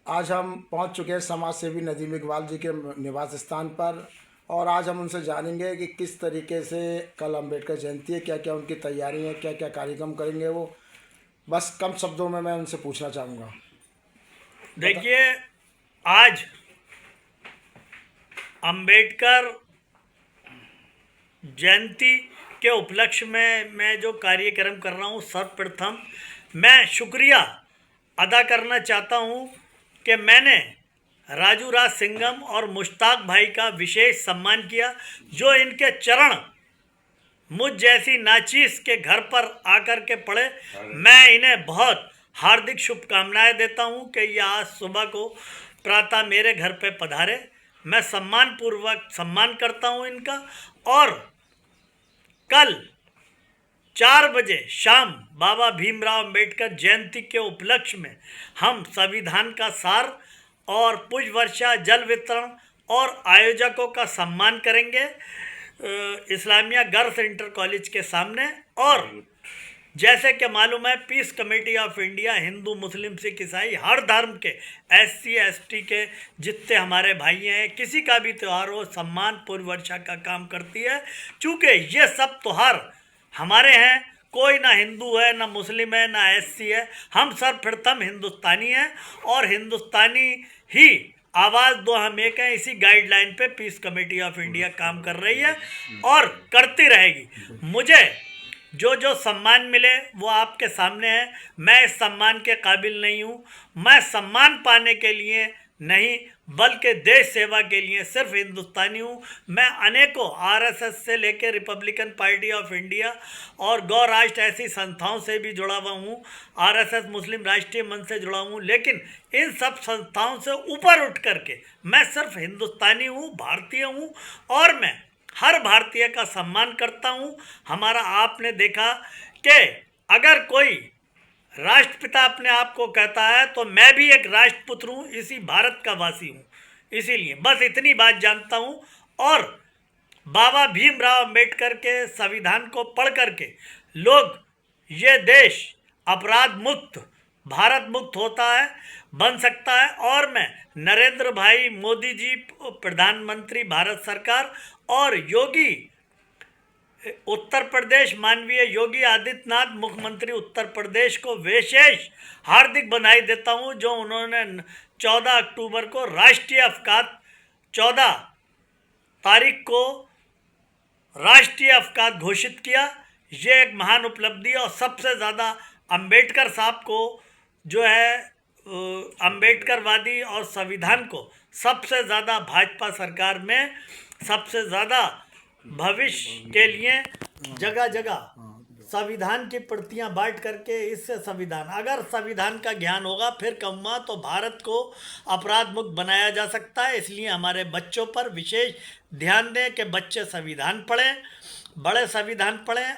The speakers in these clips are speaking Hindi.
आज हम पहुंच चुके हैं समाज सेवी नदीम इकबाल जी के निवास स्थान पर। और आज हम उनसे जानेंगे कि किस तरीके से कल अंबेडकर जयंती है, क्या क्या उनकी तैयारी है, क्या क्या कार्यक्रम करेंगे वो। बस कम शब्दों में मैं उनसे पूछना चाहूँगा। बता। देखिए, आज अंबेडकर जयंती के उपलक्ष्य में मैं जो कार्यक्रम कर रहा हूँ, सर्वप्रथम मैं शुक्रिया अदा करना चाहता हूँ कि मैंने राजू राज सिंघम और मुश्ताक भाई का विशेष सम्मान किया, जो इनके चरण मुझ जैसी नाचीस के घर पर आकर के पड़े। मैं इन्हें बहुत हार्दिक शुभकामनाएं देता हूं कि ये आज सुबह को प्रातः मेरे घर पे पधारे। मैं सम्मान पूर्वक सम्मान करता हूं इनका। और कल 4 बजे शाम बाबा भीमराव अंबेडकर जयंती के उपलक्ष्य में हम संविधान का सार और पुष्प वर्षा, जल वितरण और आयोजकों का सम्मान करेंगे इस्लामिया गर्ल्स इंटर कॉलेज के सामने। और जैसे कि मालूम है, peace committee of India Hindu Muslim Sikh ईसाई हर धर्म के SC ST के जितने हमारे भाई हैं, किसी का भी त्यौहार हो, सम्मान पूर्व वर्षा का काम करती है। चूँकि ये सब त्यौहार हमारे हैं, कोई ना हिंदू है, ना मुस्लिम है, ना SC है, हम सर्वप्रथम हिंदुस्तानी हैं और हिंदुस्तानी ही आवाज़ दो हम एक हैं। इसी गाइडलाइन पे पीस कमेटी ऑफ इंडिया काम कर रही है और करती रहेगी। मुझे जो जो सम्मान मिले वो आपके सामने है। मैं इस सम्मान के काबिल नहीं हूँ। मैं सम्मान पाने के लिए नहीं, बल्कि देश सेवा के लिए सिर्फ हिंदुस्तानी हूँ। मैं अनेकों RSS से लेकर रिपब्लिकन पार्टी ऑफ इंडिया और गौ राष्ट्र ऐसी संस्थाओं से भी जुड़ा हुआ हूँ। RSS मुस्लिम राष्ट्रीय मंच से जुड़ा हूँ, लेकिन इन सब संस्थाओं से ऊपर उठ करके मैं सिर्फ हिंदुस्तानी हूँ, भारतीय हूँ और मैं हर भारतीय का सम्मान करता हूँ। हमारा आपने देखा कि अगर कोई राष्ट्रपिता अपने आप को कहता है तो मैं भी एक राष्ट्रपुत्र हूँ, इसी भारत का वासी हूँ। इसीलिए बस इतनी बात जानता हूँ। और बाबा भीमराव अंबेडकर के संविधान को पढ़ करके लोग ये देश अपराध मुक्त, भारत मुक्त होता है, बन सकता है। और मैं नरेंद्र भाई मोदी जी प्रधानमंत्री भारत सरकार और योगी उत्तर प्रदेश माननीय योगी आदित्यनाथ मुख्यमंत्री उत्तर प्रदेश को विशेष हार्दिक बधाई देता हूं, जो उन्होंने 14 अक्टूबर को राष्ट्रीय अवकाश 14 तारीख को राष्ट्रीय अवकाश घोषित किया। ये एक महान उपलब्धि है और सबसे ज़्यादा अंबेडकर साहब को जो है अंबेडकरवादी और संविधान को सबसे ज़्यादा भाजपा सरकार में सबसे ज़्यादा भविष्य के लिए जगह जगह संविधान की प्रतियां बांट करके इससे संविधान, अगर संविधान का ज्ञान होगा फिर कहूँगा तो भारत को अपराध मुक्त बनाया जा सकता है। इसलिए हमारे बच्चों पर विशेष ध्यान दें कि बच्चे संविधान पढ़ें, बड़े संविधान पढ़ें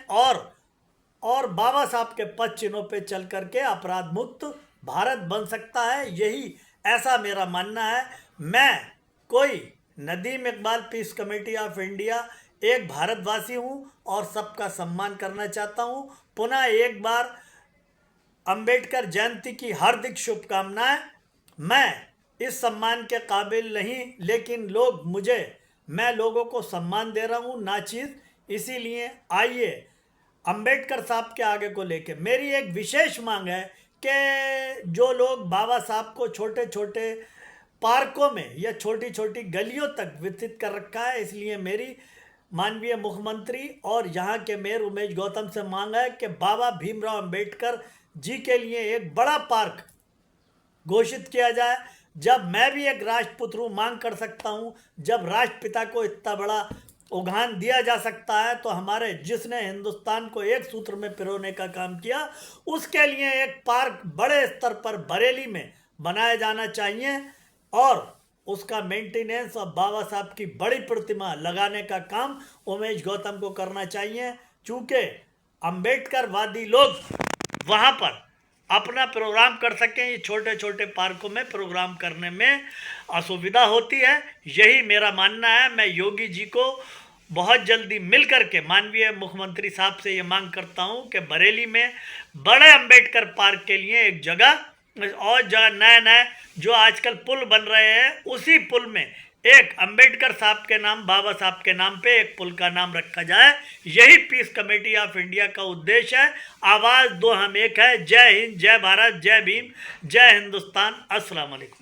और बाबा साहब के पद चिन्हों पे चल करके अपराध मुक्त भारत बन सकता है। यही ऐसा मेरा मानना है। मैं कोई Nadeem Iqbal piece committee of India एक भारतवासी हूँ और सबका सम्मान करना चाहता हूँ। पुनः एक बार अंबेडकर जयंती की हार्दिक शुभकामनाएं। मैं इस सम्मान के काबिल नहीं, लेकिन मैं लोगों को सम्मान दे रहा हूँ, नाचीज। इसीलिए आइए अंबेडकर साहब के आगे को लेके मेरी एक विशेष मांग है कि जो लोग बाबा साहब को छोटे छोटे पार्कों में या छोटी छोटी गलियों तक विकसित कर रखा है, इसलिए मेरी माननीय मुख्यमंत्री और यहाँ के मेयर उमेश गौतम से मांग है कि बाबा भीमराव अंबेडकर जी के लिए एक बड़ा पार्क घोषित किया जाए। जब मैं भी एक राष्ट्रपुत्र हूँ, मांग कर सकता हूँ, जब राष्ट्रपिता को इतना बड़ा उद्यान दिया जा सकता है तो हमारे जिसने हिंदुस्तान को एक सूत्र में पिरोने का काम किया, उसके लिए एक पार्क बड़े स्तर पर बरेली में बनाया जाना चाहिए और उसका मेंटेनेंस और बाबा साहब की बड़ी प्रतिमा लगाने का काम उमेश गौतम को करना चाहिए। चूँकि अंबेडकरवादी लोग वहाँ पर अपना प्रोग्राम कर सकें, ये छोटे छोटे पार्कों में प्रोग्राम करने में असुविधा होती है। यही मेरा मानना है। मैं योगी जी को बहुत जल्दी मिल करके माननीय मुख्यमंत्री साहब से ये मांग करता हूँ कि बरेली में बड़े अंबेडकर पार्क के लिए एक जगह और जो नए नए जो आजकल पुल बन रहे हैं, उसी पुल में एक अंबेडकर साहब के नाम, बाबा साहब के नाम पे एक पुल का नाम रखा जाए। यही पीस कमेटी ऑफ इंडिया का उद्देश्य है। आवाज़ दो हम एक है। जय हिंद, जय भारत, जय भीम, जय हिंदुस्तान। अस्सलाम वालेकुम।